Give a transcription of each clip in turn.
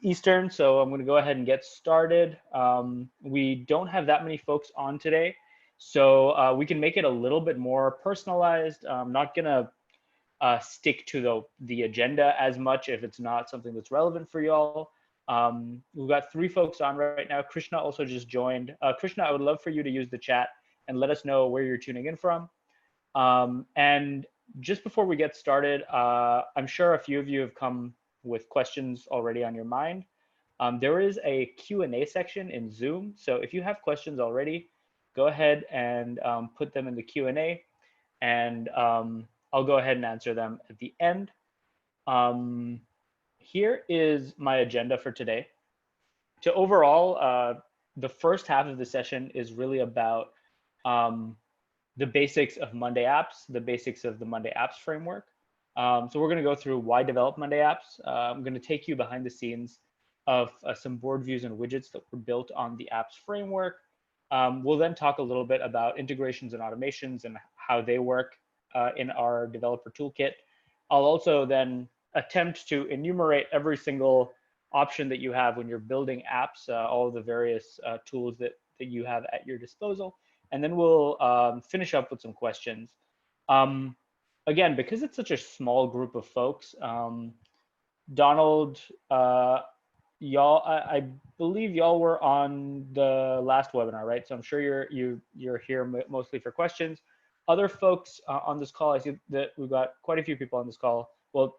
Eastern, so I'm going to go ahead and get started. We don't have that many folks on today, so we can make it a little bit more personalized. I'm not going to stick to the agenda as much if it's not something that's relevant for y'all. We've got 3 folks on right now. Krishna also just joined. Krishna, I would love for you to use the chat and let us know where you're tuning in from. And just before we get started, I'm sure a few of you have come with questions already on your mind. There is a Q&A section in Zoom. So if you have questions already, go ahead and put them in the Q&A, and I'll go ahead and answer them at the end. Here is my agenda for today. So overall, the first half of the session is really about the basics of Monday apps, the basics of the Monday apps framework. So we're going to go through why develop Monday apps. I'm going to take you behind the scenes of some board views and widgets that were built on the apps framework. We'll then talk a little bit about integrations and automations and how they work in our developer toolkit. I'll also then attempt to enumerate every single option that you have when you're building apps, all of the various tools that you have at your disposal. And then we'll finish up with some questions. Again, because it's such a small group of folks, Donald, y'all, I believe y'all were on the last webinar, right? So I'm sure you're here mostly for questions. Other folks on this call, I see that we've got quite a few people on this call. Well,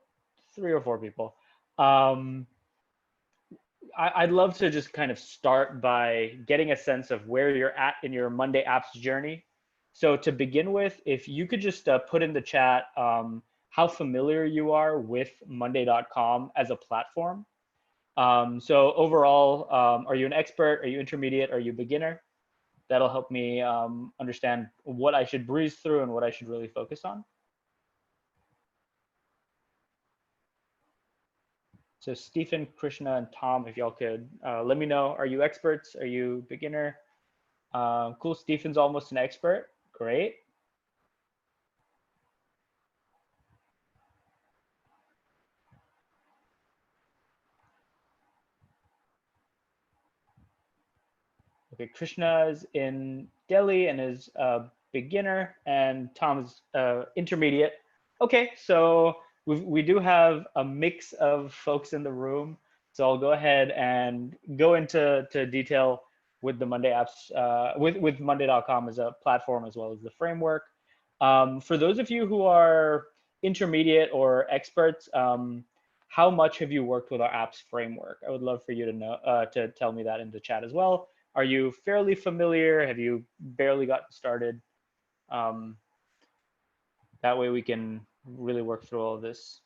3 or 4 people. I'd love to just kind of start by getting a sense of where you're at in your Monday apps journey. So to begin with, if you could just put in the chat how familiar you are with monday.com as a platform. So overall, are you an expert? Are you intermediate? Are you beginner? That'll help me understand what I should breeze through and what I should really focus on. So Stephen, Krishna, and Tom, if y'all could let me know, are you experts? Are you beginner? Cool, Stephen's almost an expert. Great. Okay, Krishna is in Delhi and is a beginner, and Tom is intermediate. Okay, so we do have a mix of folks in the room. So I'll go ahead and go into detail with the Monday apps, with monday.com as a platform as well as the framework. For those of you who are intermediate or experts, how much have you worked with our apps framework? I would love for you to know, to tell me that in the chat as well. Are you fairly familiar? Have you barely gotten started? That way we can really work through all of this.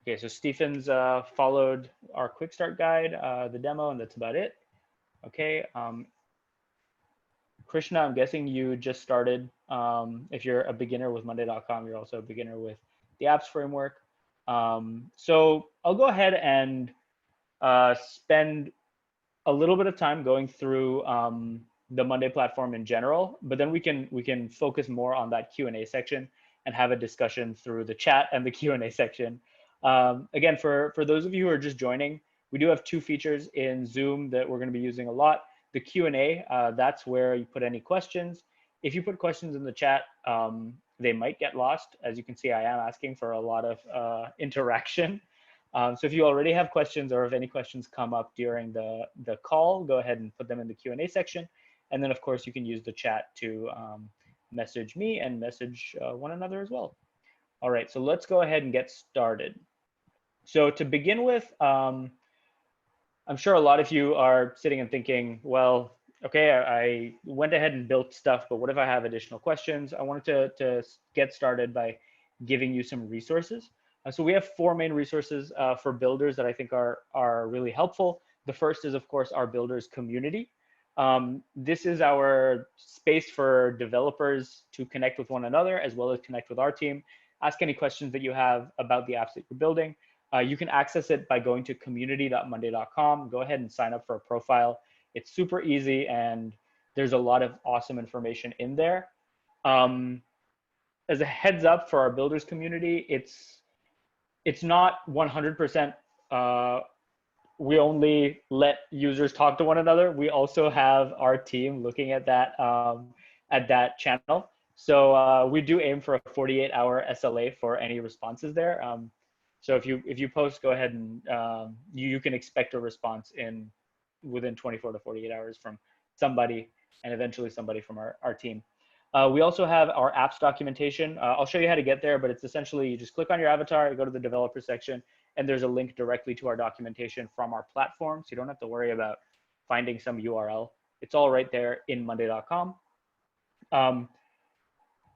Okay, so Stephen's followed our quick start guide, the demo, and that's about it. Okay, Krishna, I'm guessing you just started. If you're a beginner with monday.com, you're also a beginner with the apps framework. So I'll go ahead and spend a little bit of time going through the Monday platform in general, but then we can focus more on that Q&A section and have a discussion through the chat and the Q&A section. Again, for those of you who are just joining, we do have 2 features in Zoom that we're going to be using a lot. The Q&A, that's where you put any questions. If you put questions in the chat, they might get lost. As you can see, I am asking for a lot of interaction. So if you already have questions, or if any questions come up during the call, go ahead and put them in the Q&A section. And then, of course, you can use the chat to message me and message one another as well. All right, so let's go ahead and get started. So to begin with, I'm sure a lot of you are sitting and thinking, well, okay, I went ahead and built stuff, but what if I have additional questions? I wanted to get started by giving you some resources. So we have 4 main resources for builders that I think are really helpful. The first is, of course, our builders community. This is our space for developers to connect with one another, as well as connect with our team, ask any questions that you have about the apps that you're building. You can access it by going to community.monday.com. Go ahead and sign up for a profile. It's super easy, and There's a lot of awesome information in there. Um, as a heads up for our builders community, it's not 100%. We only let users talk to one another. We also have our team looking at that channel. So we do aim for a 48-hour SLA for any responses there. So if you post, go ahead and you can expect a response within 24 to 48 hours from somebody, and eventually somebody from our team. We also have our apps documentation. I'll show you how to get there, but it's essentially you just click on your avatar, you go to the developer section, and there's a link directly to our documentation from our platform. So you don't have to worry about finding some URL. It's all right there in monday.com.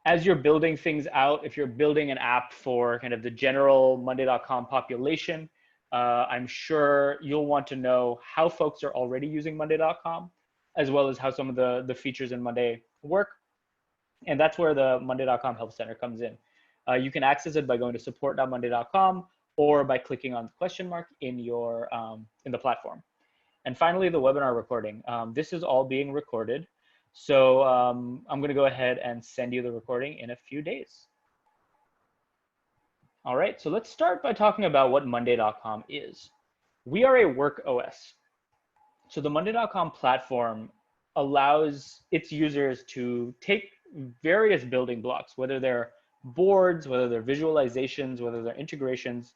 As you're building things out, if you're building an app for kind of the general monday.com population, I'm sure you'll want to know how folks are already using monday.com, as well as how some of the features in Monday work. And that's where the monday.com Help Center comes in. You can access it by going to support.monday.com or by clicking on the question mark in the platform. And finally, the webinar recording. This is all being recorded. So I'm going to go ahead and send you the recording in a few days. All right, so let's start by talking about what monday.com is. We are a work OS. So the monday.com platform allows its users to take various building blocks, whether they're boards, whether they're visualizations, whether they're integrations,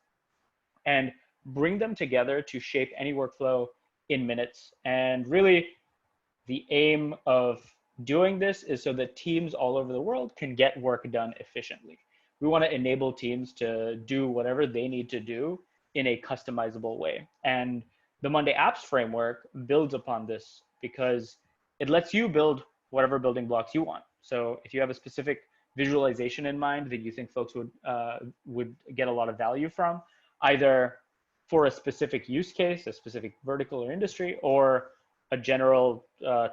and bring them together to shape any workflow in minutes. And really, the aim of doing this is so that teams all over the world can get work done efficiently. We want to enable teams to do whatever they need to do in a customizable way. And the Monday Apps framework builds upon this because it lets you build whatever building blocks you want. So if you have a specific visualization in mind that you think folks would get a lot of value from, either for a specific use case, a specific vertical or industry, or a general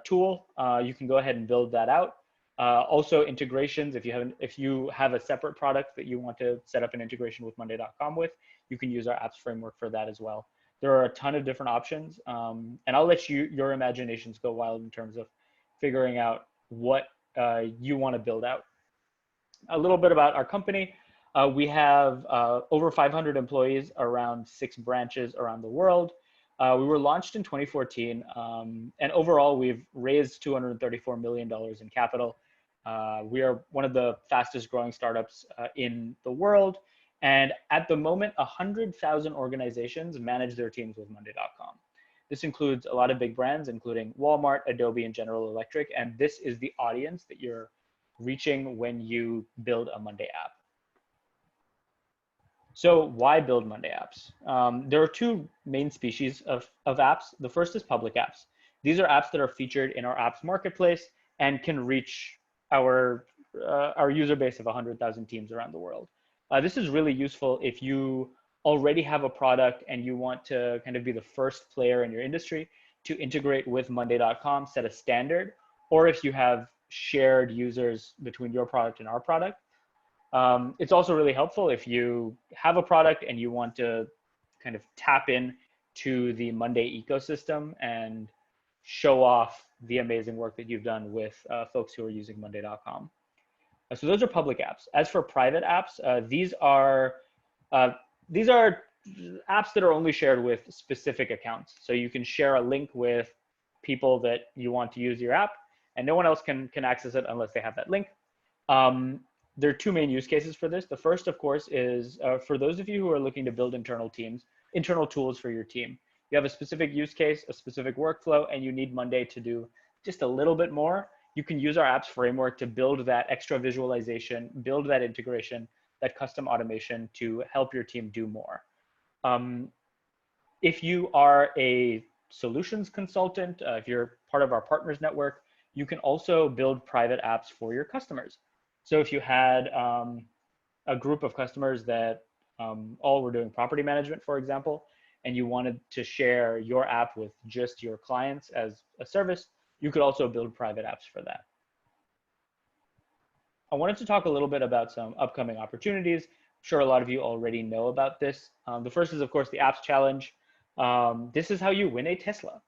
tool, you can go ahead and build that out. Also integrations, if you have a separate product that you want to set up an integration with monday.com with, you can use our apps framework for that as well. There are a ton of different options, and I'll let your imaginations go wild in terms of figuring out what you want to build out. A little bit about our company. We have over 500 employees around 6 branches around the world. We were launched in 2014, and overall we've raised $234 million in capital. We are one of the fastest growing startups in the world. And at the moment, 100,000 organizations manage their teams with monday.com. This includes a lot of big brands, including Walmart, Adobe, and General Electric. And this is the audience that you're reaching when you build a Monday app. So why build Monday apps? There are 2 main species of apps. The first is public apps. These are apps that are featured in our apps marketplace and can reach our user base of 100,000 teams around the world. This is really useful if you already have a product and you want to kind of be the first player in your industry to integrate with monday.com, set a standard, or if you have shared users between your product and our product. It's also really helpful if you have a product and you want to kind of tap in to the Monday ecosystem and show off the amazing work that you've done with folks who are using monday.com. So those are public apps. As for private apps, these are apps that are only shared with specific accounts. So you can share a link with people that you want to use your app, and no one else can access it unless they have that link. There are 2 main use cases for this. The first, of course, is for those of you who are looking to build internal tools for your team. You have a specific use case, a specific workflow, and you need Monday to do just a little bit more. You can use our apps framework to build that extra visualization, build that integration, that custom automation to help your team do more. If you are a solutions consultant, if you're part of our partners network, you can also build private apps for your customers. So if you had a group of customers that all were doing property management, for example, and you wanted to share your app with just your clients as a service, you could also build private apps for that. I wanted to talk a little bit about some upcoming opportunities. I'm sure a lot of you already know about this. The first is, of course, the Apps Challenge. This is how you win a Tesla.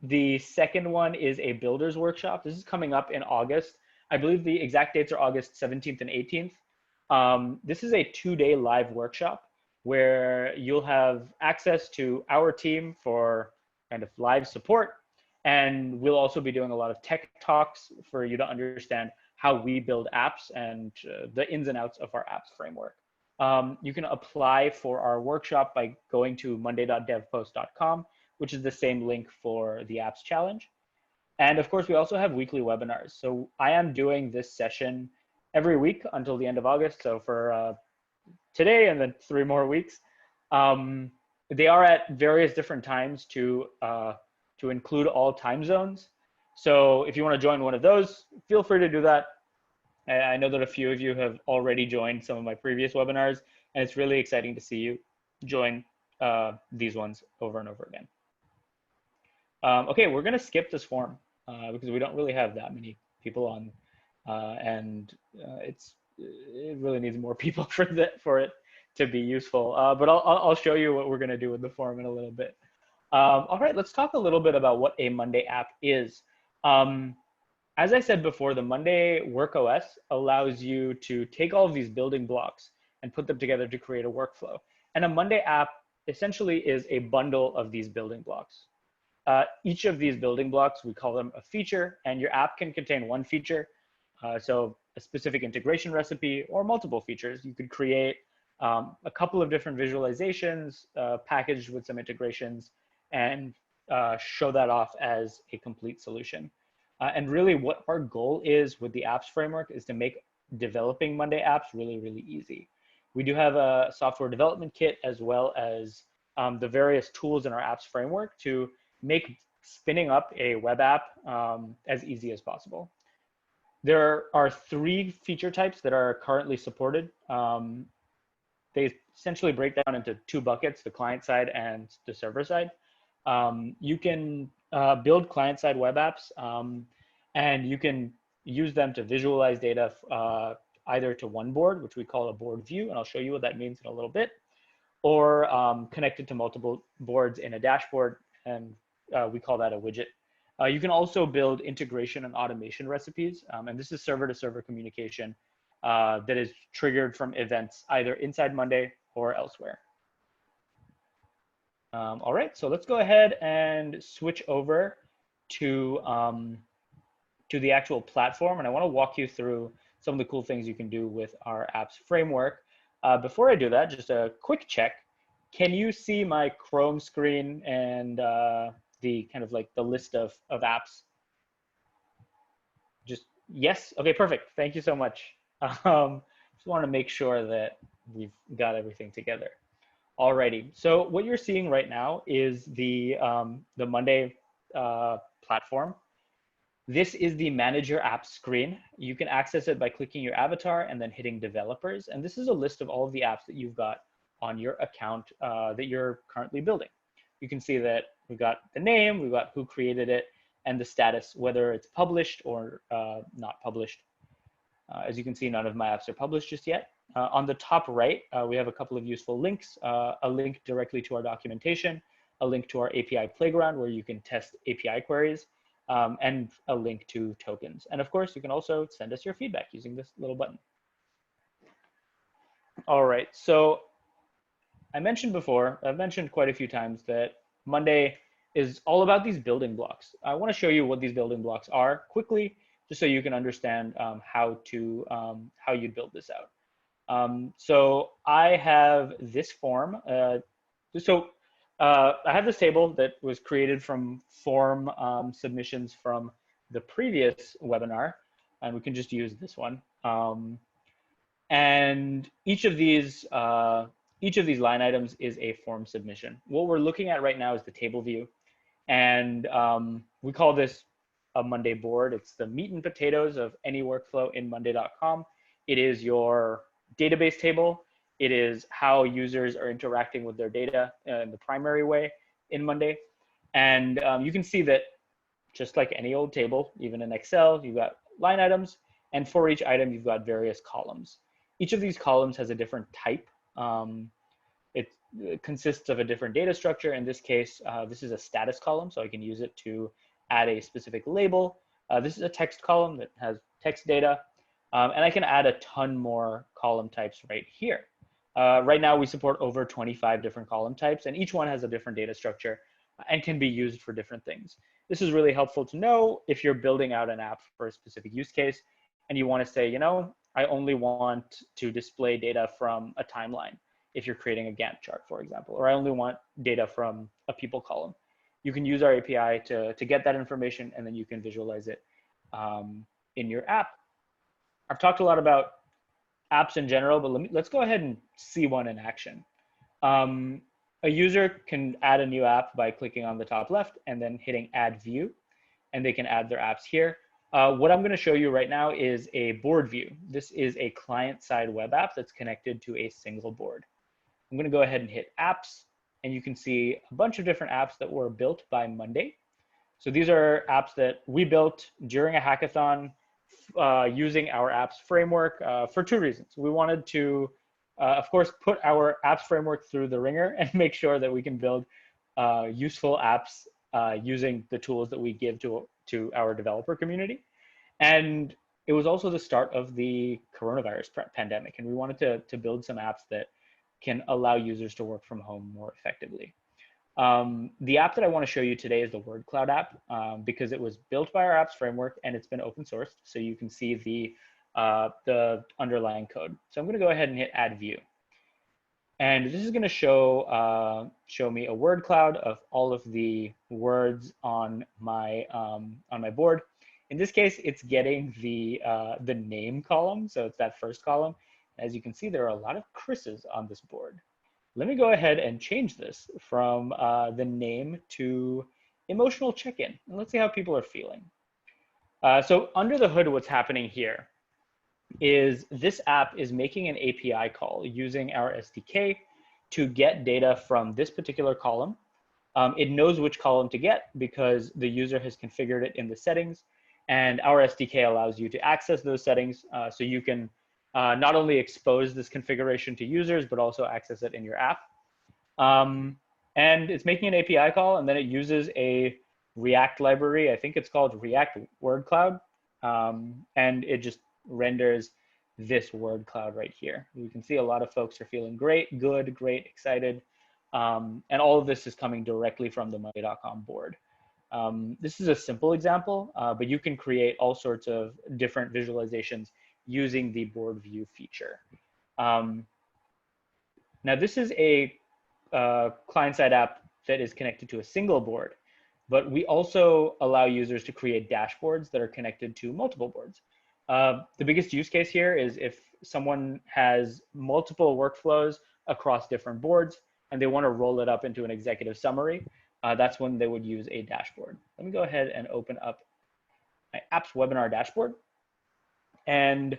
The second one is a builders workshop. This is coming up in August. I believe the exact dates are August 17th and 18th. This is a 2-day live workshop where you'll have access to our team for kind of live support. And we'll also be doing a lot of tech talks for you to understand how we build apps and the ins and outs of our apps framework. You can apply for our workshop by going to monday.devpost.com, which is the same link for the apps challenge. And of course, we also have weekly webinars. So I am doing this session every week until the end of August. So for today and then 3 more weeks. They are at various different times to include all time zones. So if you want to join one of those, feel free to do that. I know that a few of you have already joined some of my previous webinars, and it's really exciting to see you join these ones over and over again. Okay, we're going to skip this form because we don't really have that many people on, and it really needs more people for it to be useful. But I'll show you what we're going to do with the form in a little bit. All right, let's talk a little bit about what a Monday app is. As I said before, the Monday Work OS allows you to take all of these building blocks and put them together to create a workflow. And a Monday app essentially is a bundle of these building blocks. Each of these building blocks, we call them a feature, and your app can contain one feature. So a specific integration recipe or multiple features. You could create a couple of different visualizations packaged with some integrations and show that off as a complete solution. And really what our goal is with the apps framework is to make developing Monday apps really, really easy. We do have a software development kit as well as the various tools in our apps framework to make spinning up a web app as easy as possible. There are 3 feature types that are currently supported. They essentially break down into 2 buckets, the client side and the server side. You can build client-side web apps, and you can use them to visualize data either to one board, which we call a board view, and I'll show you what that means in a little bit, or connected to multiple boards in a dashboard, and we call that a widget. You can also build integration and automation recipes, and this is server-to-server communication that is triggered from events either inside Monday or elsewhere. All right, so let's go ahead and switch over to the actual platform, and I want to walk you through some of the cool things you can do with our apps framework. Before I do that, just a quick check. Can you see my Chrome screen and the kind of like the list of apps? Just yes. Okay, perfect. Thank you so much. Just want to make sure that we've got everything together. Alrighty, so what you're seeing right now is the Monday platform. This is the Manage Your Apps screen. You can access it by clicking your avatar and then hitting Developers. And this is a list of all of the apps that you've got on your account that you're currently building. You can see that we've got the name, we've got who created it, and the status, whether it's published or not published. As you can see, none of my apps are published just yet. On the top right, we have a couple of useful links, a link directly to our documentation, a link to our API playground where you can test API queries, and a link to tokens. And of course, you can also send us your feedback using this little button. All right, so I mentioned before, I've mentioned quite a few times that Monday is all about these building blocks. I want to show you what these building blocks are quickly, just so you can understand how you'd build this out. So I have this form. I have this table that was created from form submissions from the previous webinar, and we can just use this one. And each of these line items is a form submission. What we're looking at right now is the table view, and we call this a Monday board. It's the meat and potatoes of any workflow in monday.com. It is your database table. It is how users are interacting with their data in the primary way in Monday. And you can see that just like any old table, even in Excel, you've got line items. And for each item, you've got various columns. Each of these columns has a different type. consists of a different data structure. In this case, this is a status column, so I can use it to add a specific label. This is a text column that has text data, and I can add a ton more column types right here. Right now, we support over 25 different column types, and each one has a different data structure and can be used for different things. This is really helpful to know if you're building out an app for a specific use case and you want to say, I only want to display data from a timeline if you're creating a Gantt chart, for example, or I only want data from a people column. You can use our API to get that information, and then you can visualize it in your app. I've talked a lot about apps in general, but let's go ahead and see one in action. A user can add a new app by clicking on the top left and then hitting add view, and they can add their apps here. What I'm going to show you right now is a board view. This is a client-side web app that's connected to a single board. I'm going to go ahead and hit apps, and you can see a bunch of different apps that were built by Monday. So these are apps that we built during a hackathon using our apps framework for two reasons. We wanted to, of course, put our apps framework through the ringer and make sure that we can build useful apps using the tools that we give to our developer community. And it was also the start of the coronavirus pandemic, and we wanted to build some apps that can allow users to work from home more effectively. The app that I want to show you today is the word cloud app because it was built by our apps framework and it's been open sourced, so you can see the underlying code. So I'm going to go ahead and hit add view, and this is going to show me a word cloud of all of the words on my board. In this case, it's getting the name column, so it's that first column. As you can see, there are a lot of Chris's on this board. Let me go ahead and change this from the name to emotional check-in, and let's see how people are feeling. So under the hood, what's happening here is this app is making an API call using our SDK to get data from this particular column. It knows which column to get because the user has configured it in the settings, and our SDK allows you to access those settings so you can not only expose this configuration to users, but also access it in your app. And it's making an API call, and then it uses a React library. I think it's called React Word Cloud. And it just renders this word cloud right here. You can see a lot of folks are feeling great, good, great, excited. And all of this is coming directly from the monday.com board. This is a simple example, but you can create all sorts of different visualizations using the board view feature. Now, this is a client-side app that is connected to a single board, but we also allow users to create dashboards that are connected to multiple boards. The biggest use case here is if someone has multiple workflows across different boards and they want to roll it up into an executive summary, that's when they would use a dashboard. Let me go ahead and open up my apps webinar dashboard. And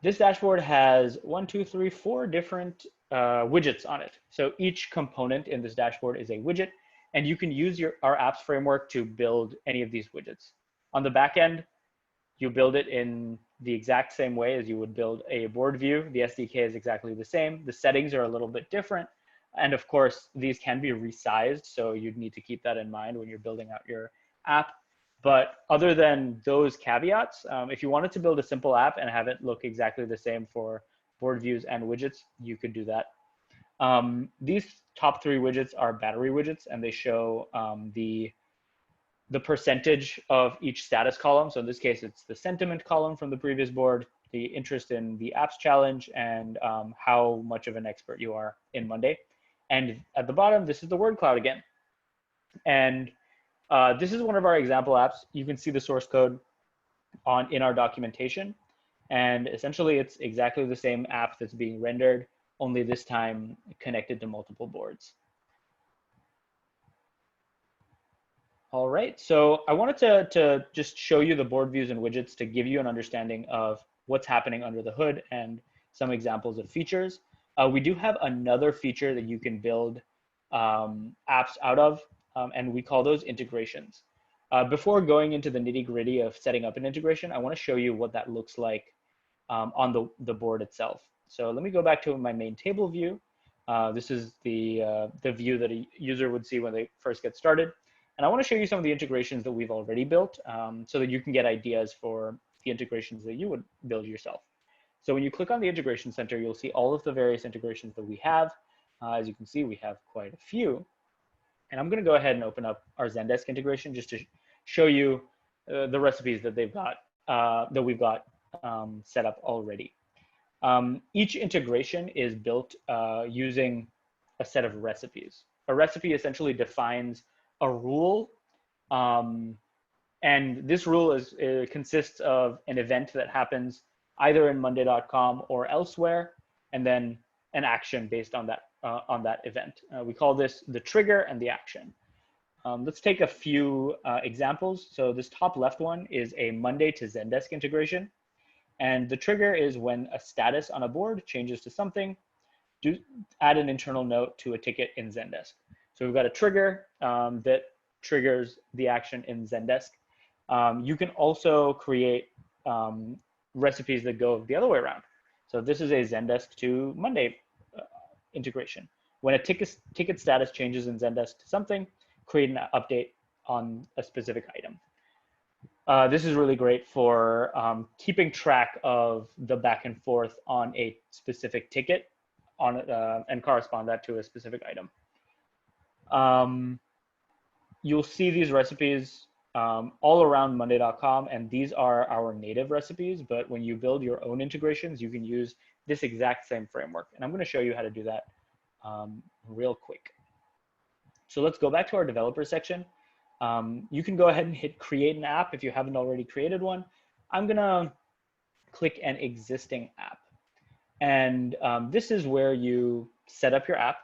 this dashboard has 4 different widgets on it. So each component in this dashboard is a widget, and you can use our apps framework to build any of these widgets. On the back end, you build it in the exact same way as you would build a board view. The SDK is exactly the same. The settings are a little bit different. And of course, these can be resized, so you'd need to keep that in mind when you're building out your app. But other than those caveats, if you wanted to build a simple app and have it look exactly the same for board views and widgets, you could do that. These top 3 widgets are battery widgets, and they show the percentage of each status column. So in this case, it's the sentiment column from the previous board, the interest in the apps challenge, and how much of an expert you are in Monday. And at the bottom, this is the word cloud again. And this is one of our example apps. You can see the source code in our documentation. And essentially, it's exactly the same app that's being rendered, only this time connected to multiple boards. All right, so I wanted to just show you the board views and widgets to give you an understanding of what's happening under the hood and some examples of features. We do have another feature that you can build apps out of, and we call those integrations. Before going into the nitty-gritty of setting up an integration, I want to show you what that looks like on the board itself. So let me go back to my main table view. This is the view that a user would see when they first get started. And I want to show you some of the integrations that we've already built so that you can get ideas for the integrations that you would build yourself. So when you click on the integration center, you'll see all of the various integrations that we have. As you can see, we have quite a few. And I'm going to go ahead and open up our Zendesk integration just to show you the recipes that they've got, that we've got set up already. Each integration is built using a set of recipes. A recipe essentially defines a rule, and this rule consists of an event that happens either in monday.com or elsewhere, and then an action based on that event. We call this the trigger and the action. Let's take a few examples. So this top left one is a Monday to Zendesk integration. And the trigger is when a status on a board changes to something, add an internal note to a ticket in Zendesk. So we've got a trigger that triggers the action in Zendesk. You can also create recipes that go the other way around. So this is a Zendesk to Monday integration. When a ticket status changes in Zendesk to something, create an update on a specific item. This is really great for keeping track of the back and forth on a specific ticket and correspond that to a specific item. You'll see these recipes all around monday.com, and these are our native recipes, but when you build your own integrations, you can use this exact same framework. And I'm going to show you how to do that real quick. So let's go back to our developer section. You can go ahead and hit create an app if you haven't already created one. I'm gonna click an existing app. And this is where you set up your app.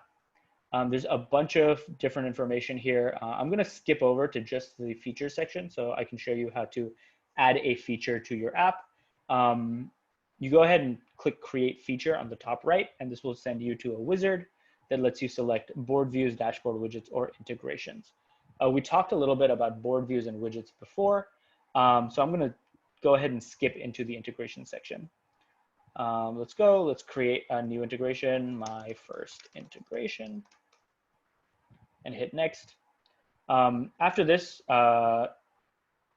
There's a bunch of different information here. I'm gonna skip over to just the feature section so I can show you how to add a feature to your app. You go ahead and click create feature on the top right, and this will send you to a wizard that lets you select board views, dashboard widgets, or integrations. We talked a little bit about board views and widgets before, so I'm going to go ahead and skip into the integration section. Let's create a new integration, my first integration, and hit next. After this,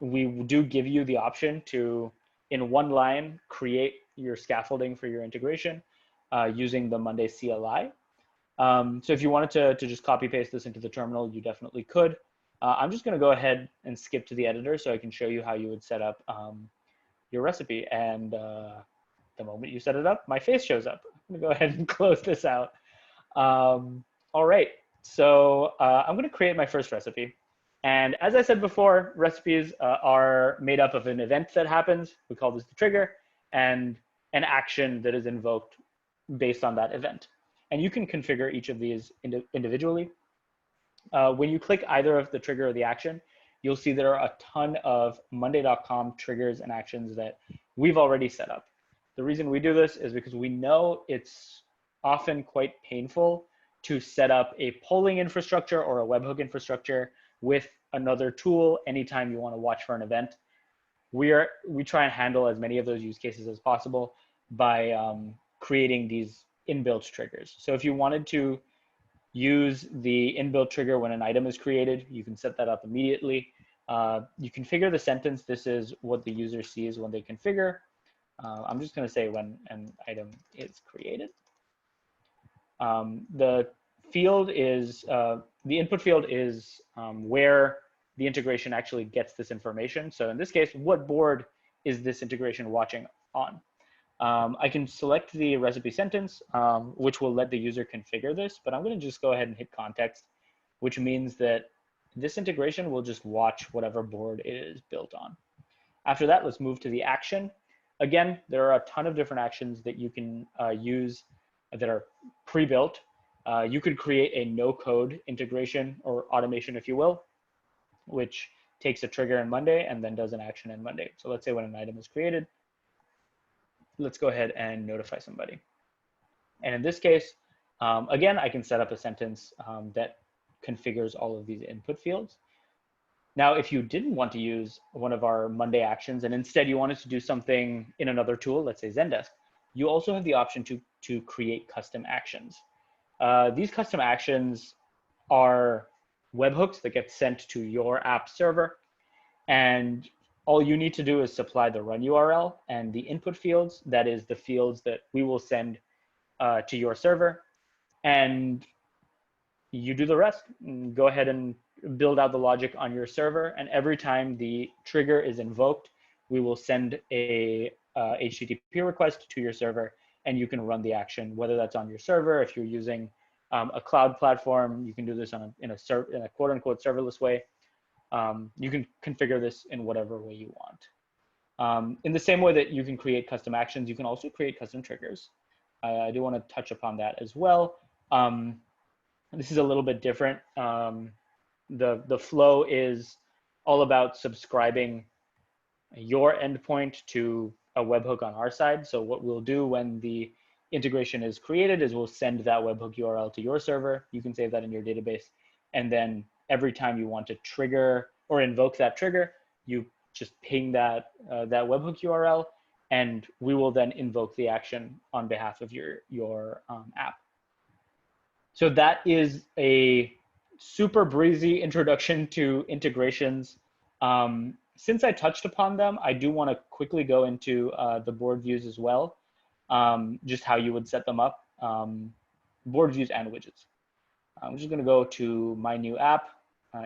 we do give you the option to, in one line, create your scaffolding for your integration using the Monday CLI. So if you wanted to just copy paste this into the terminal, you definitely could. I'm just going to go ahead and skip to the editor so I can show you how you would set up your recipe. And the moment you set it up, my face shows up. I'm going to go ahead and close this out. All right, so I'm going to create my first recipe. And as I said before, recipes are made up of an event that happens. We call this the trigger, and an action that is invoked based on that event. And you can configure each of these individually. When you click either of the trigger or the action, you'll see there are a ton of monday.com triggers and actions that we've already set up. The reason we do this is because we know it's often quite painful to set up a polling infrastructure or a webhook infrastructure with another tool anytime you want to watch for an event. We try and handle as many of those use cases as possible by creating these inbuilt triggers. So if you wanted to use the inbuilt trigger when an item is created, you can set that up immediately. You configure the sentence. This is what the user sees when they configure. I'm just going to say when an item is created. The field is, the input field is where the integration actually gets this information. So in this case, what board is this integration watching on? I can select the recipe sentence, which will let the user configure this, but I'm going to just go ahead and hit context, which means that this integration will just watch whatever board it is built on. After that, let's move to the action. Again, there are a ton of different actions that you can use that are pre-built. You could create a no-code integration or automation, if you will, which takes a trigger in Monday and then does an action in Monday. So let's say when an item is created, let's go ahead and notify somebody. And in this case, again, I can set up a sentence that configures all of these input fields. Now, if you didn't want to use one of our Monday actions and instead you wanted to do something in another tool, let's say Zendesk, you also have the option to create custom actions. These custom actions are webhooks that get sent to your app server, and all you need to do is supply the run URL and the input fields. That is the fields that we will send to your server, and you do the rest. Go ahead and build out the logic on your server, and every time the trigger is invoked, we will send a HTTP request to your server, and you can run the action, whether that's on your server. If you're using a cloud platform, you can do this in a quote unquote serverless way. You can configure this in whatever way you want. In the same way that you can create custom actions, you can also create custom triggers. I do want to touch upon that as well. This is a little bit different. The flow is all about subscribing your endpoint to a webhook on our side. So what we'll do when the integration is created is we'll send that webhook URL to your server. You can save that in your database. And then every time you want to trigger or invoke that trigger, you just ping that webhook URL, and we will then invoke the action on behalf of your app. So that is a super breezy introduction to integrations. Since I touched upon them, I do want to quickly go into the board views as well, just how you would set them up, board views and widgets. I'm just going to go to my new app.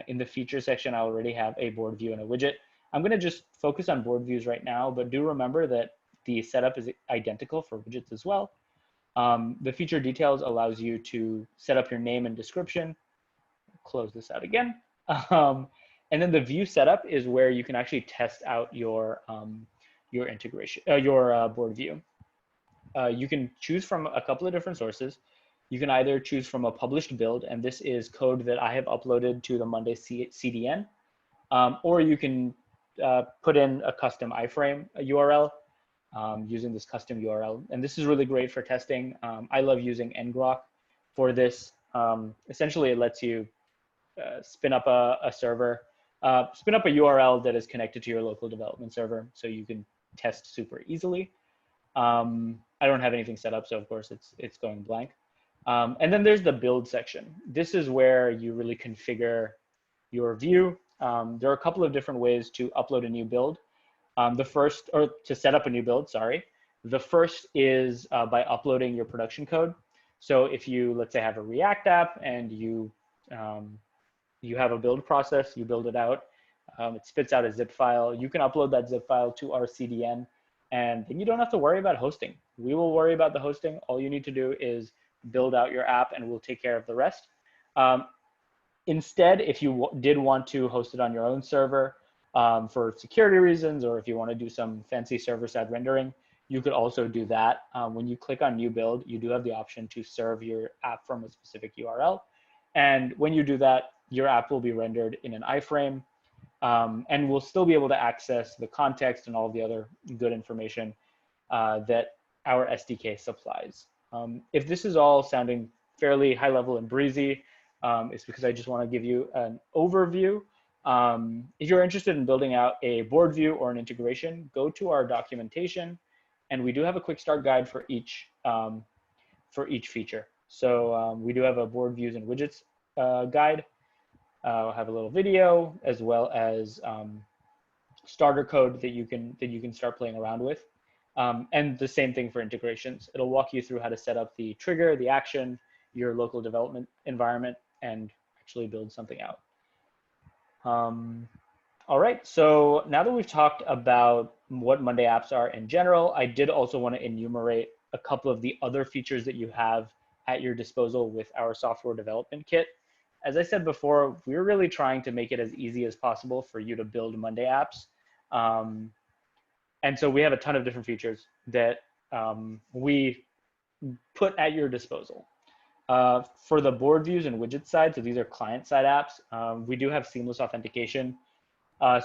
In the feature section, I already have a board view and a widget. I'm going to just focus on board views right now, but do remember that the setup is identical for widgets as well. The feature details allows you to set up your name and description. Close this out again. And then the view setup is where you can actually test out your integration, your board view. You can choose from a couple of different sources. You can either choose from a published build, and this is code that I have uploaded to the Monday CDN, or you can put in a custom iframe URL using this custom URL. And this is really great for testing. I love using ngrok for this. Essentially, it lets you spin up a server, spin up a URL that is connected to your local development server, so you can test super easily. I don't have anything set up, so of course it's going blank. And then there's the build section. This is where you really configure your view. There are a couple of different ways to upload a new build. To set up a new build, sorry. The first is by uploading your production code. So if you, let's say, have a React app and you have a build process, you build it out, it spits out a zip file. You can upload that zip file to our CDN, and then you don't have to worry about hosting. We will worry about the hosting. All you need to do is build out your app, and we'll take care of the rest. Instead, if you did want to host it on your own server for security reasons, or if you want to do some fancy server-side rendering, you could also do that. When you click on new build, you do have the option to serve your app from a specific URL. And when you do that, your app will be rendered in an iframe, and we'll still be able to access the context and all the other good information that our SDK supplies. If this is all sounding fairly high level and breezy, it's because I just want to give you an overview. If you're interested in building out a board view or an integration, go to our documentation, and we do have a quick start guide for each feature. So we do have a board views and widgets guide. We'll have a little video as well as starter code that you can start playing around with. And the same thing for integrations. It'll walk you through how to set up the trigger, the action, your local development environment, and actually build something out. All right, so now that we've talked about what Monday apps are in general, I did also want to enumerate a couple of the other features that you have at your disposal with our software development kit. As I said before, we're really trying to make it as easy as possible for you to build Monday apps. And so we have a ton of different features that we put at your disposal. For the board views and widget side, so these are client-side apps, we do have seamless authentication.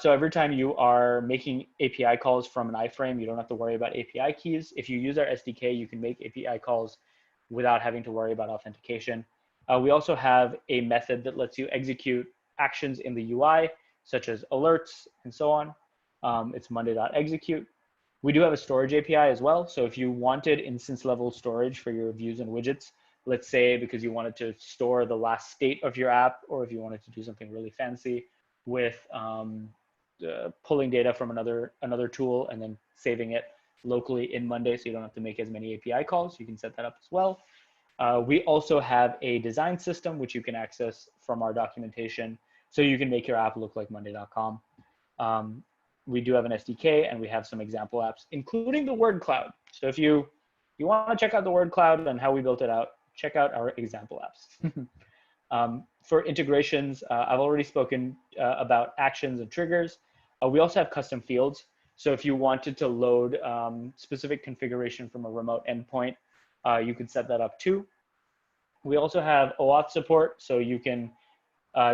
So every time you are making API calls from an iframe, you don't have to worry about API keys. If you use our SDK, you can make API calls without having to worry about authentication. We also have a method that lets you execute actions in the UI, such as alerts and so on. It's monday.execute. We do have a storage API as well. So if you wanted instance level storage for your views and widgets, let's say because you wanted to store the last state of your app, or if you wanted to do something really fancy with pulling data from another tool and then saving it locally in Monday, so you don't have to make as many API calls. You can set that up as well. We also have a design system which you can access from our documentation, so you can make your app look like monday.com. We do have an SDK, and we have some example apps, including the word cloud. So if you want to check out the word cloud and how we built it out, check out our example apps. For integrations, I've already spoken about actions and triggers. We also have custom fields. So if you wanted to load specific configuration from a remote endpoint, you could set that up too. We also have OAuth support, so you can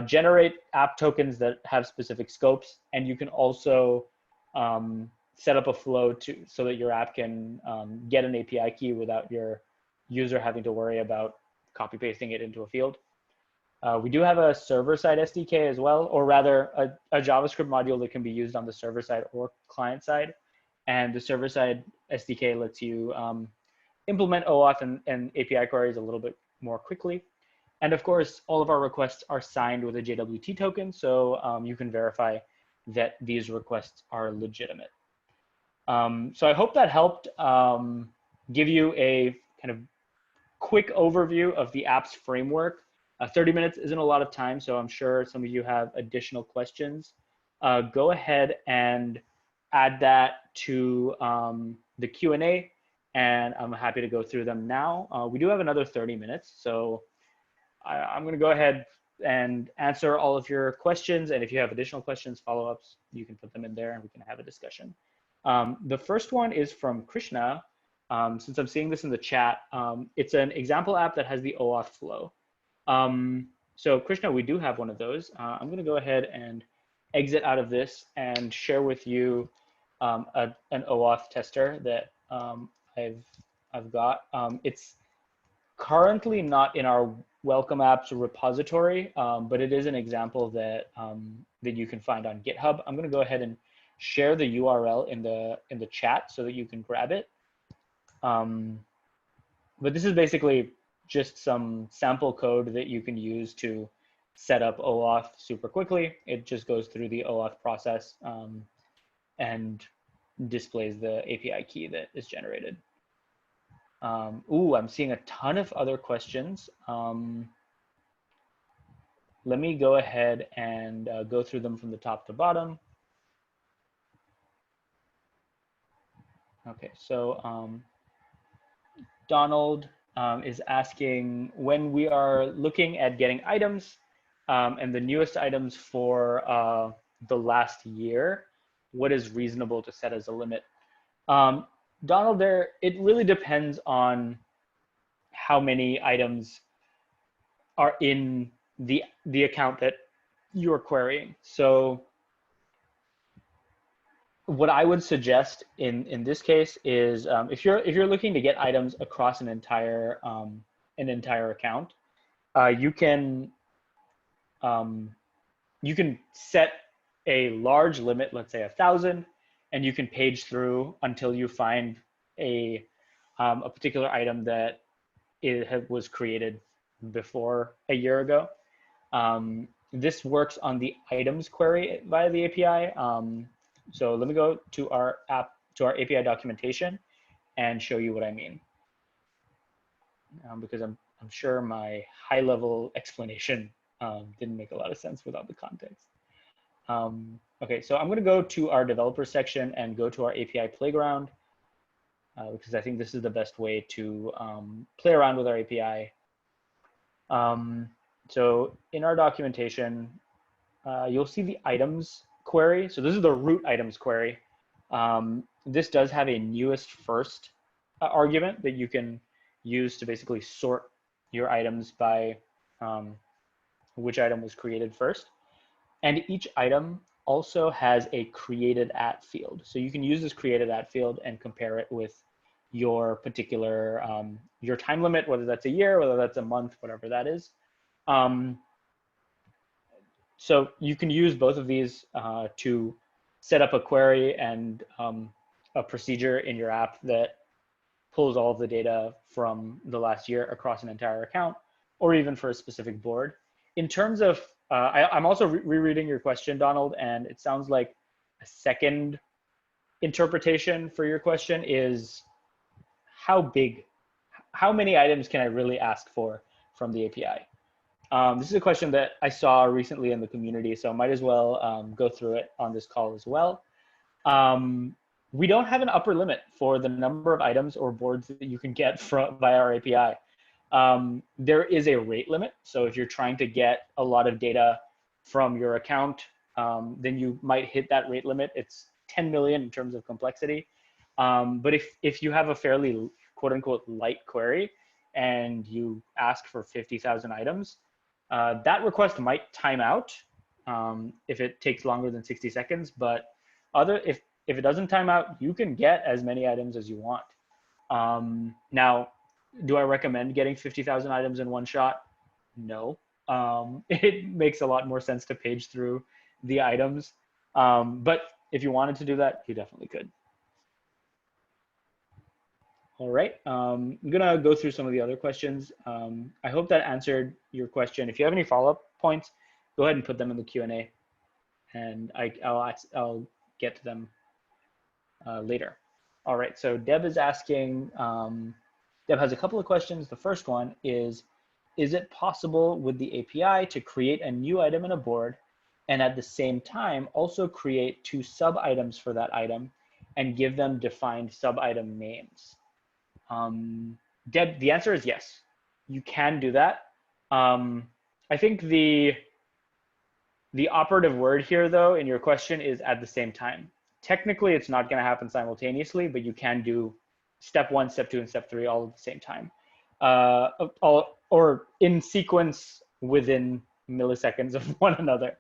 generate app tokens that have specific scopes, and you can also set up a flow so that your app can get an API key without your user having to worry about copy pasting it into a field. We do have a server-side SDK as well, or rather a JavaScript module that can be used on the server side or client side. And the server-side SDK lets you implement OAuth and API queries a little bit more quickly. And of course, all of our requests are signed with a JWT token, so you can verify that these requests are legitimate. So I hope that helped give you a kind of quick overview of the app's framework. 30 minutes isn't a lot of time, so I'm sure some of you have additional questions. Go ahead and add that to the Q&A, and I'm happy to go through them now. We do have another 30 minutes, so I'm going to go ahead and answer all of your questions, and if you have additional questions, follow-ups, you can put them in there and we can have a discussion. The first one is from Krishna. Since I'm seeing this in the chat, it's an example app that has the OAuth flow. So Krishna, we do have one of those. I'm going to go ahead and exit out of this and share with you an OAuth tester that I've got. It's currently not in our welcome apps repository, but it is an example that that you can find on GitHub. I'm going to go ahead and share the URL in the chat so that you can grab it. But this is basically just some sample code that you can use to set up OAuth super quickly. It just goes through the OAuth process and displays the API key that is generated. Ooh, I'm seeing a ton of other questions. Let me go ahead and go through them from the top to bottom. Okay, so Donald is asking, when we are looking at getting items and the newest items for the last year, what is reasonable to set as a limit? Donald, it really depends on how many items are in the account that you're querying. So what I would suggest in this case is if you're looking to get items across an entire account, you can set a large limit, let's say 1,000, and you can page through until you find a particular item that was created before a year ago. This works on the items query via the API. So let me go to our API documentation and show you what I mean, because I'm sure my high-level explanation didn't make a lot of sense without the context. Okay, so I'm going to go to our developer section and go to our API playground because I think this is the best way to play around with our API. So in our documentation, you'll see the items query. So this is the root items query. This does have a newest first argument that you can use to basically sort your items by which item was created first. And each item also has a created at field. So you can use this created at field and compare it with your particular, your time limit, whether that's a year, whether that's a month, whatever that is. So you can use both of these to set up a query and a procedure in your app that pulls all of the data from the last year across an entire account, or even for a specific board. In terms of, I'm also rereading your question, Donald, and it sounds like a second interpretation for your question is how big, how many items can I really ask for from the API? This is a question that I saw recently in the community, so I might as well go through it on this call as well. We don't have an upper limit for the number of items or boards that you can get from via our API. There is a rate limit. So if you're trying to get a lot of data from your account, then you might hit that rate limit. It's 10 million in terms of complexity. But if you have a fairly quote unquote light query and you ask for 50,000 items, that request might time out if it takes longer than 60 seconds. But if it doesn't time out, you can get as many items as you want. Now, do I recommend getting 50,000 items in one shot? No. It makes a lot more sense to page through the items. But if you wanted to do that, you definitely could. All right, I'm gonna go through some of the other questions. I hope that answered your question. If you have any follow-up points, go ahead and put them in the Q&A, and I'll get to them later. All right, so Deb is asking, Deb has a couple of questions. The first one is it possible with the API to create a new item in a board and at the same time also create 2 sub-items for that item and give them defined sub-item names? Deb, the answer is yes, you can do that. I think the operative word here, though, in your question is at the same time. Technically, it's not going to happen simultaneously, but you can do step 1, step 2, and step 3 all at the same time, or in sequence within milliseconds of one another.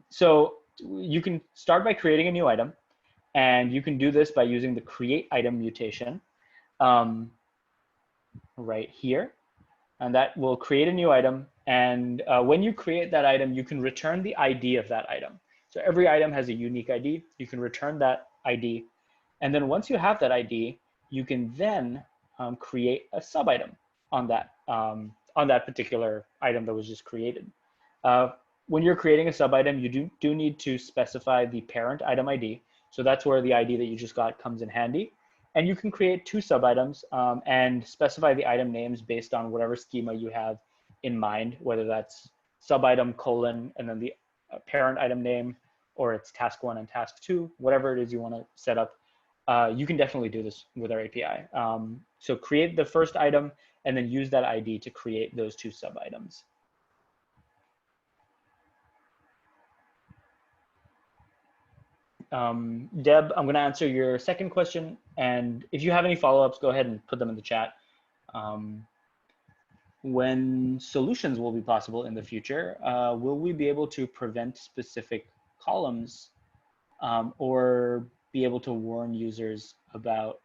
So you can start by creating a new item, and you can do this by using the create item mutation right here, and that will create a new item. And when you create that item, you can return the ID of that item. So every item has a unique ID. You can return that ID. And then once you have that ID, you can then create a sub-item on that particular item that was just created. When you're creating a sub-item, you do need to specify the parent item ID. So that's where the ID that you just got comes in handy. And you can create 2 sub-items and specify the item names based on whatever schema you have in mind, whether that's sub-item colon and then the parent item name, or it's task 1 and task 2, whatever it is you want to set up. You can definitely do this with our API. So create the first item and then use that ID to create those 2 sub-items. Deb, I'm going to answer your second question, and if you have any follow-ups, go ahead and put them in the chat. When solutions will be possible in the future, will we be able to prevent specific columns or be able to warn users about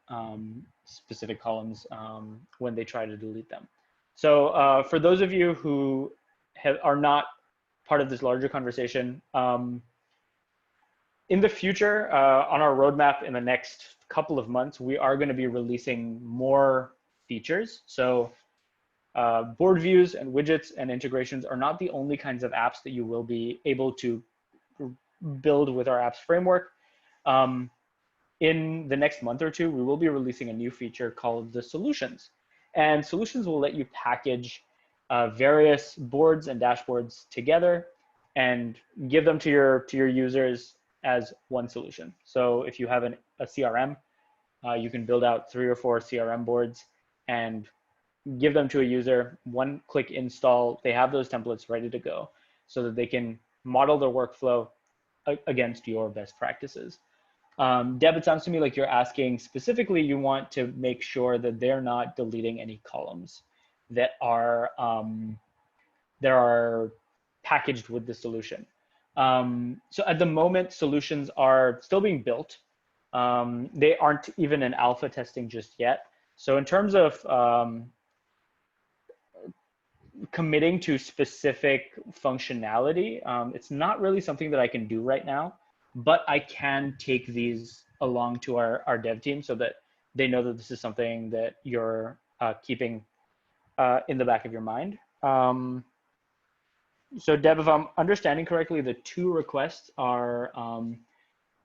specific columns when they try to delete them? So for those of you who are not part of this larger conversation, in the future, on our roadmap in the next couple of months, we are going to be releasing more features. So board views and widgets and integrations are not the only kinds of apps that you will be able to build with our apps framework. In the next month or 2, we will be releasing a new feature called the solutions. And solutions will let you package various boards and dashboards together and give them to your users as one solution. So if you have a CRM, you can build out 3 or 4 CRM boards and give them to a user, 1-click install. They have those templates ready to go so that they can model their workflow against your best practices. Deb, it sounds to me like you're asking specifically, you want to make sure that they're not deleting any columns that are packaged with the solution. So at the moment, solutions are still being built. They aren't even in alpha testing just yet. So in terms of committing to specific functionality, it's not really something that I can do right now, but I can take these along to our dev team so that they know that this is something that you're keeping in the back of your mind. So Deb, if I'm understanding correctly, the two requests are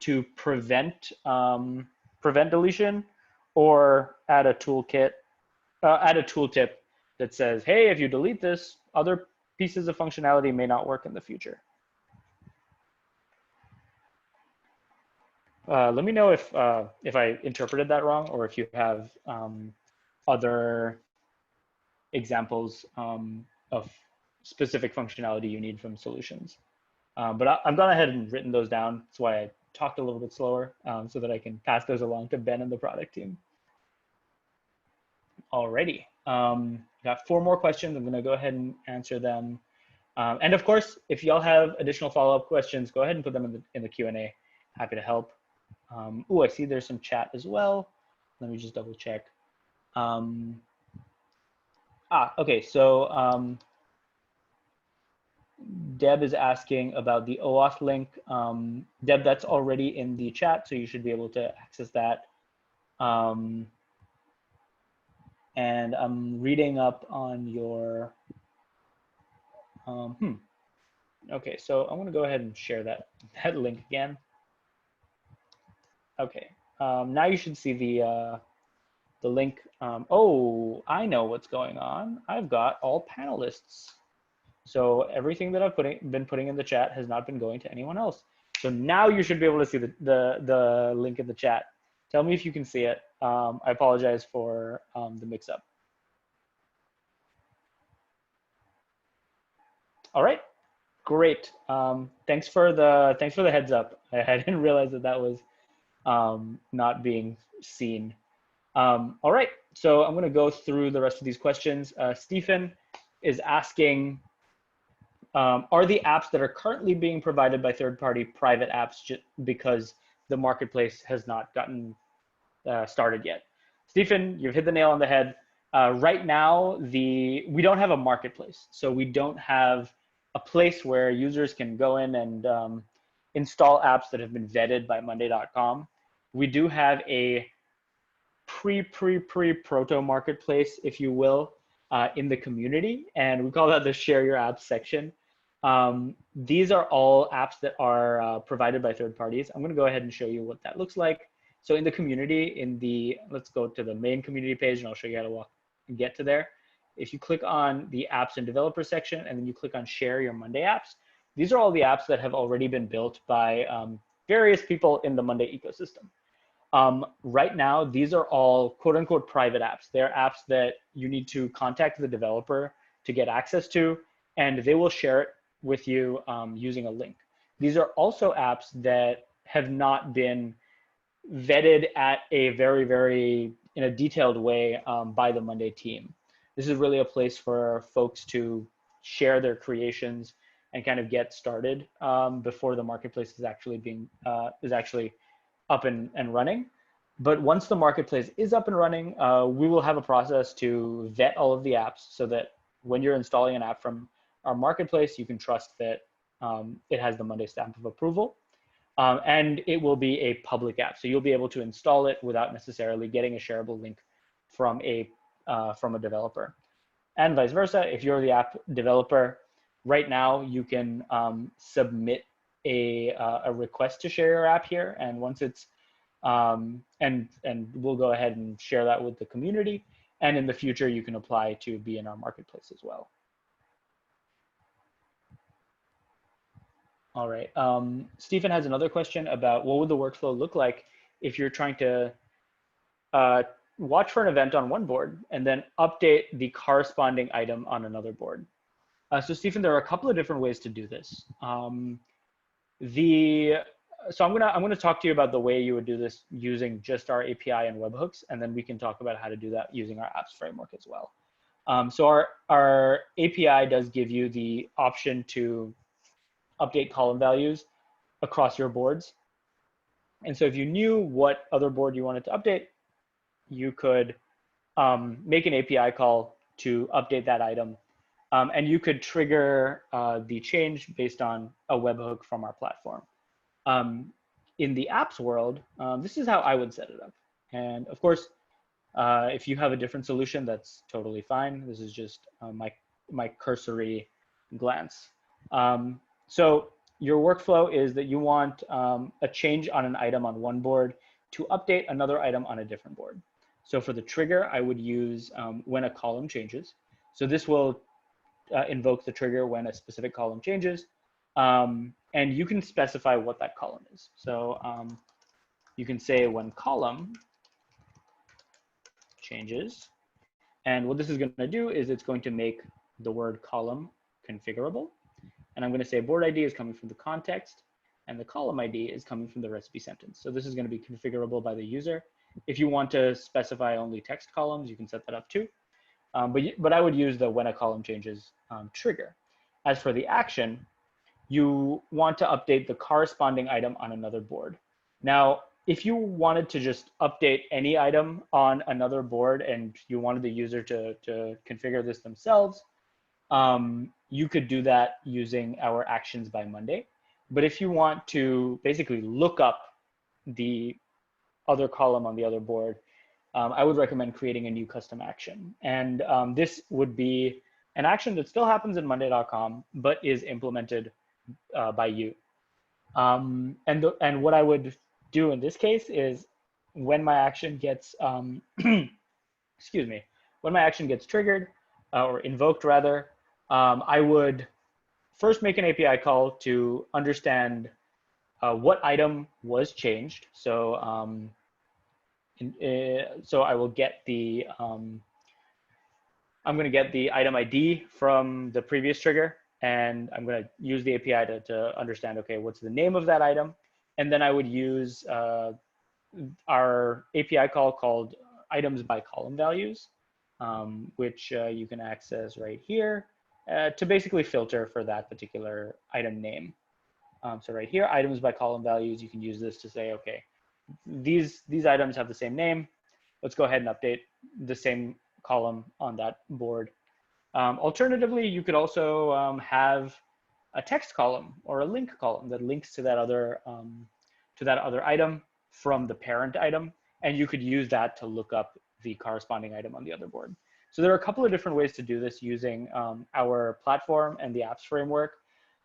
to prevent deletion, or add a toolkit, add a tooltip that says, hey, if you delete this, other pieces of functionality may not work in the future. Let me know if I interpreted that wrong, or if you have other examples of specific functionality you need from solutions. But I've gone ahead and written those down. That's why I talked a little bit slower, so that I can pass those along to Ben and the product team. Alrighty, got 4 more questions. I'm gonna go ahead and answer them. And of course, if y'all have additional follow-up questions, go ahead and put them in the Q&A. Happy to help. Oh, I see there's some chat as well. Let me just double check. Okay, so Deb is asking about the OAuth link. Deb, that's already in the chat, so you should be able to access that. And I'm reading up on your, okay, so I'm gonna go ahead and share that link again. Okay, now you should see the link. Oh, I know what's going on. I've got all panelists. So everything that I've been putting in the chat has not been going to anyone else. So now you should be able to see the link in the chat. Tell me if you can see it. I apologize for the mix-up. All right, great. Thanks for the heads up. I didn't realize that was not being seen. All right, so I'm gonna go through the rest of these questions. Stephen is asking, are the apps that are currently being provided by third-party private apps just because the marketplace has not gotten started yet? Stephen, you've hit the nail on the head. Right now, we don't have a marketplace, so we don't have a place where users can go in and install apps that have been vetted by monday.com. We do have a proto marketplace, if you will, in the community, and we call that the Share Your Apps section. These are all apps that are provided by third parties. I'm going to go ahead and show you what that looks like. So in the community, let's go to the main community page, and I'll show you how to walk and get to there. If you click on the apps and developer section, and then you click on Share Your Monday apps, these are all the apps that have already been built by various people in the Monday ecosystem. Right now, these are all quote unquote private apps. They're apps that you need to contact the developer to get access to, and they will share it with you using a link. These are also apps that have not been vetted at a very in a detailed way by the Monday team. This is really a place for folks to share their creations and kind of get started before the marketplace is actually up and running. But once the marketplace is up and running, we will have a process to vet all of the apps so that when you're installing an app from our marketplace, you can trust that it has the Monday stamp of approval. And it will be a public app. So you'll be able to install it without necessarily getting a shareable link from a developer. And vice versa, if you're the app developer, right now you can submit a request to share your app here. And once it's, and we'll go ahead and share that with the community. And in the future, you can apply to be in our marketplace as well. All right, Stephen has another question about what would the workflow look like if you're trying to watch for an event on one board and then update the corresponding item on another board. So Stephen, there are a couple of different ways to do this. So I'm gonna talk to you about the way you would do this using just our API and webhooks, and then we can talk about how to do that using our apps framework as well. So our API does give you the option to update column values across your boards. And so if you knew what other board you wanted to update, you could make an API call to update that item. And you could trigger the change based on a webhook from our platform. In the apps world, this is how I would set it up. And of course, If you have a different solution, that's totally fine. This is just my cursory glance. So your workflow is that you want a change on an item on one board to update another item on a different board. So for the trigger, I would use when a column changes. So this will invoke the trigger when a specific column changes. And you can specify what that column is. So you can say when column changes. And what this is going to do is it's going to make the word column configurable. And I'm going to say board ID is coming from the context, and the column ID is coming from the recipe sentence. So this is going to be configurable by the user. If you want to specify only text columns, you can set that up too. But I would use the when a column changes trigger. As for the action, you want to update the corresponding item on another board. Now, if you wanted to just update any item on another board and you wanted the user to configure this themselves, you could do that using our actions by Monday. But if you want to basically look up the other column on the other board, I would recommend creating a new custom action. And this would be an action that still happens in monday.com, but is implemented by you. And what I would do in this case is when my action gets, excuse me, when my action gets triggered or invoked rather, I would first make an API call to understand what item was changed. So so I will get the, I'm going to get the item ID from the previous trigger, and I'm going to use the API to understand, okay, what's the name of that item? And then I would use our API call called items by column values, which you can access right here to basically filter for that particular item name. So right here, items by column values, you can use this to say, okay, these items have the same name. Let's go ahead and update the same column on that board. Alternatively, you could also have a text column or a link column that links to that other item from the parent item, and you could use that to look up the corresponding item on the other board. So there are a couple of different ways to do this using our platform and the apps framework.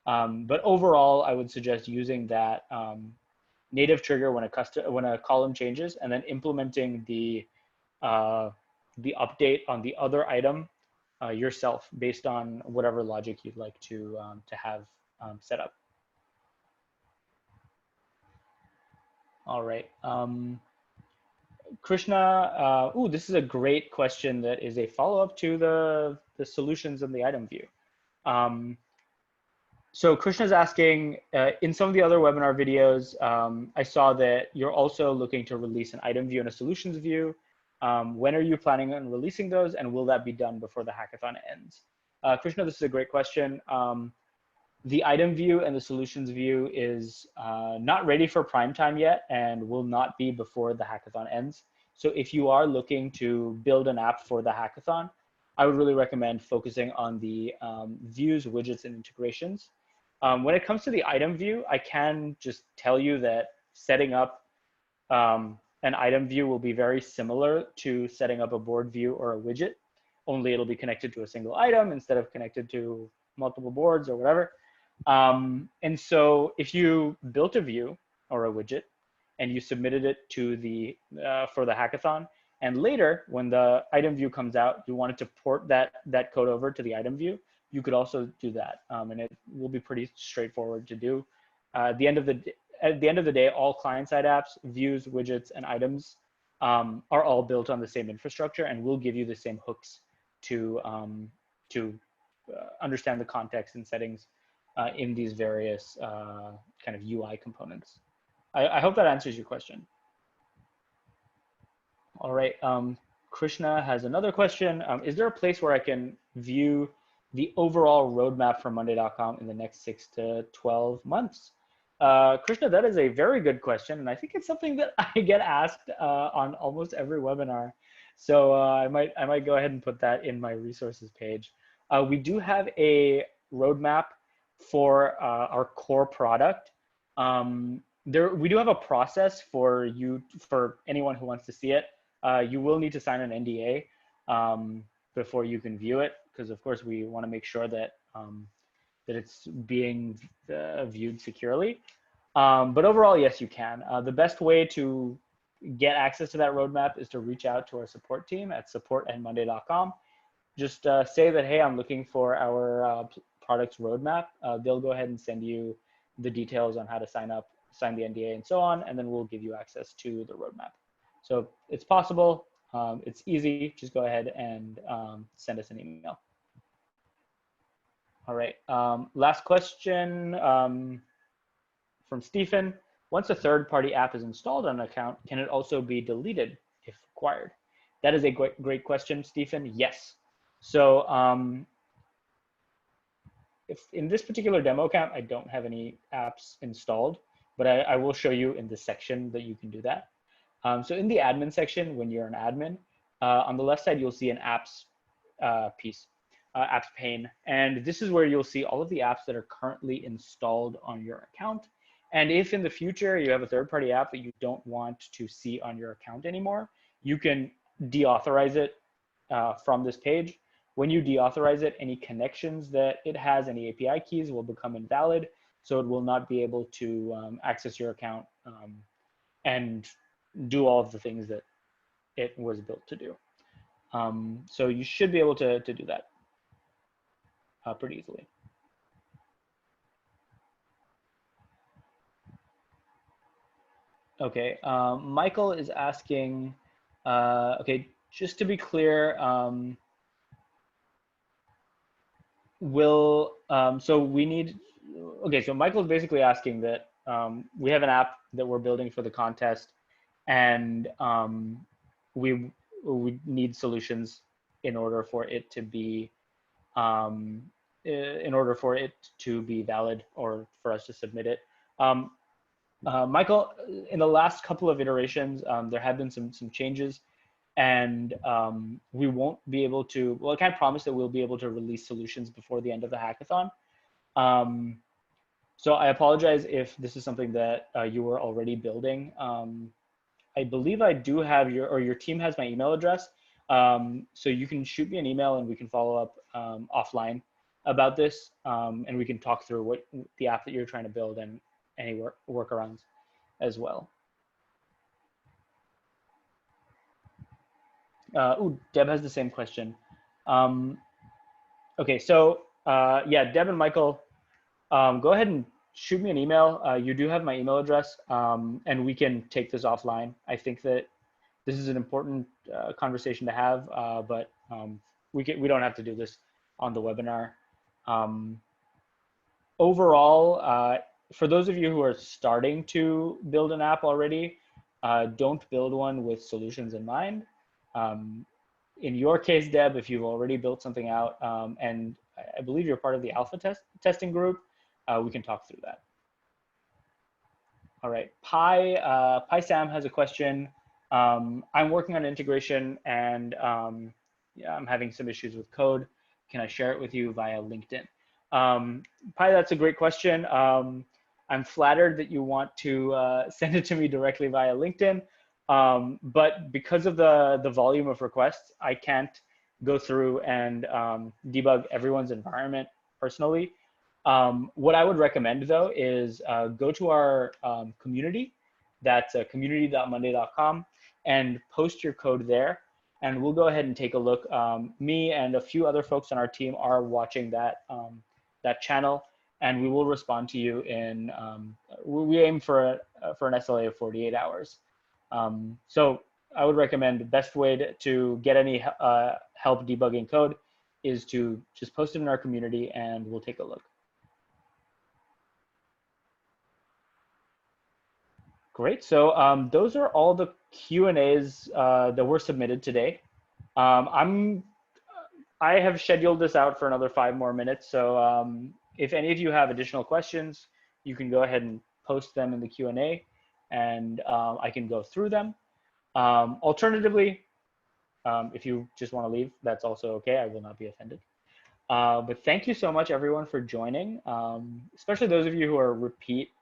But overall, I would suggest using that native trigger when a column changes, and then implementing the update on the other item yourself based on whatever logic you'd like to have set up. All right. Krishna, this is a great question that is a follow-up to the solutions in the item view. So Krishna's asking, in some of the other webinar videos, I saw that you're also looking to release an item view and a solutions view. When are you planning on releasing those, and will that be done before the hackathon ends? Krishna, this is a great question. The item view and the solutions view is not ready for prime time yet and will not be before the hackathon ends. So if you are looking to build an app for the hackathon, I would really recommend focusing on the views, widgets, and integrations. When it comes to the item view, I can just tell you that setting up an item view will be very similar to setting up a board view or a widget, only it'll be connected to a single item instead of connected to multiple boards or whatever. And so if you built a view or a widget and you submitted it to the for the hackathon, and later when the item view comes out, you wanted to port that code over to the item view, you could also do that, and it will be pretty straightforward to do. At the end of the day, all client-side apps, views, widgets, and items are all built on the same infrastructure, and will give you the same hooks to understand the context and settings in these various kind of UI components. I hope that answers your question. All right, Krishna has another question. Is there a place where I can view the overall roadmap for monday.com in the next 6 to 12 months? Krishna, that is a very good question, and I think it's something that I get asked on almost every webinar. So I might go ahead and put that in my resources page. We do have a roadmap for our core product. We do have a process for anyone who wants to see it. you will need to sign an NDA before you can view it, because of course we want to make sure that that it's being viewed securely. But overall, yes, you can. The best way to get access to that roadmap is to reach out to our support team at support@monday.com. Just say that, hey, I'm looking for our product's roadmap. They'll go ahead and send you the details on how to sign up, sign the NDA, and so on, and then we'll give you access to the roadmap. So it's possible. It's easy. Just go ahead and send us an email. All right. Last question from Stephen. Once a third-party app is installed on an account, can it also be deleted if required? That is a great question, Stephen. Yes. So if in this particular demo account, I don't have any apps installed, but I will show you in the section that you can do that. So in the admin section, when you're an admin, on the left side, you'll see an apps piece, apps pane. And this is where you'll see all of the apps that are currently installed on your account. And if in the future you have a third-party app that you don't want to see on your account anymore, you can deauthorize it from this page. When you deauthorize it, any connections that it has, any API keys will become invalid. So it will not be able to access your account and do all of the things that it was built to do. So you should be able to do that pretty easily. Okay, Michael is asking, okay, just to be clear, so we need, okay, so Michael's basically asking that we have an app that we're building for the contest, and we need solutions in order for it to be valid or for us to submit it. Michael, in the last couple of iterations, there have been some changes, and we won't be able to, well, I can't promise that we'll be able to release solutions before the end of the hackathon. So I apologize if this is something that you were already building. I believe I do have your team has my email address. So you can shoot me an email and we can follow up offline about this, and we can talk through what the app that you're trying to build and any workarounds as well. Deb has the same question. Okay, so yeah, Deb and Michael, go ahead and shoot me an email. You do have my email address, and we can take this offline. I think that this is an important conversation to have, but we don't have to do this on the webinar. Overall, for those of you who are starting to build an app already, don't build one with solutions in mind. In your case, Deb, if you've already built something out, and I believe you're part of the alpha testing group, we can talk through that. All right, Pi Sam has a question. I'm working on integration and yeah, I'm having some issues with code. Can I share it with you via LinkedIn? Pi, that's a great question. I'm flattered that you want to send it to me directly via LinkedIn. But because of the volume of requests, I can't go through and debug everyone's environment personally. What I would recommend though is go to our community, that's community.monday.com, and post your code there. And we'll go ahead and take a look. Me and a few other folks on our team are watching that, that channel, and we will respond to you in, we aim for an SLA of 48 hours. So I would recommend the best way to get any help debugging code is to just post it in our community and we'll take a look. Great, so those are all the Q&As that were submitted today. I have scheduled this out for another 5 more minutes, so if any of you have additional questions, you can go ahead and post them in the Q&A and I can go through them. Alternatively, if you just want to leave, that's also okay. I will not be offended. But thank you so much, everyone, for joining, especially those of you who are repeat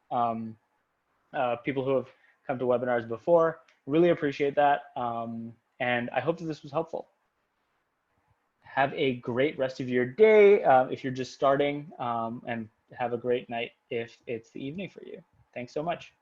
people who have come to webinars before. Really appreciate that. And I hope that this was helpful. Have a great rest of your day if you're just starting, and have a great night if it's the evening for you. Thanks so much.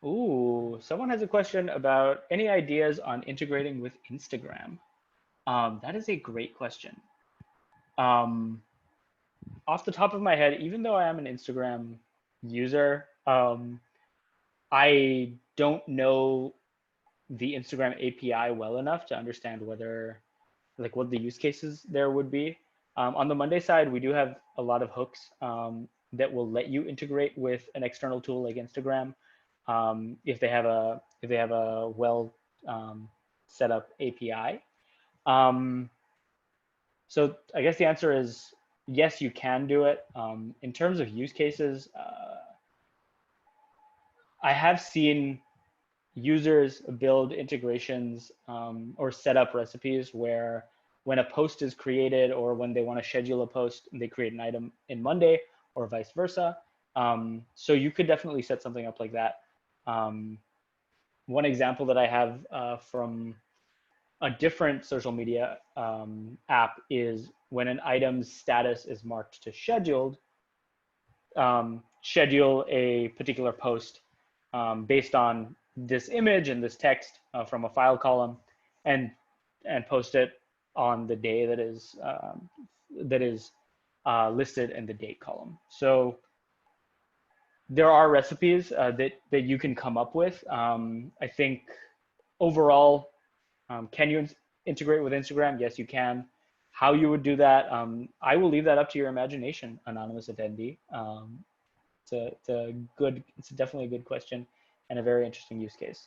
Ooh, someone has a question about any ideas on integrating with Instagram. That is a great question. Um, Off the top of my head, even though I am an Instagram user, I don't know the Instagram API well enough to understand whether, like, what the use cases there would be. On the Monday side, we do have a lot of hooks that will let you integrate with an external tool like Instagram if they have a well set up API. So I guess the answer is yes, you can do it. In terms of use cases, I have seen users build integrations or set up recipes where when a post is created or when they want to schedule a post, they create an item in Monday or vice versa. So you could definitely set something up like that. Um, One example that I have from a different social media app is when an item's status is marked to scheduled, schedule a particular post based on this image and this text from a file column, and post it on the day that is listed in the date column. So there are recipes that you can come up with. I think overall, can you integrate with Instagram? Yes, you can. How you would do that, I will leave that up to your imagination, anonymous attendee. It's definitely a good question and a very interesting use case.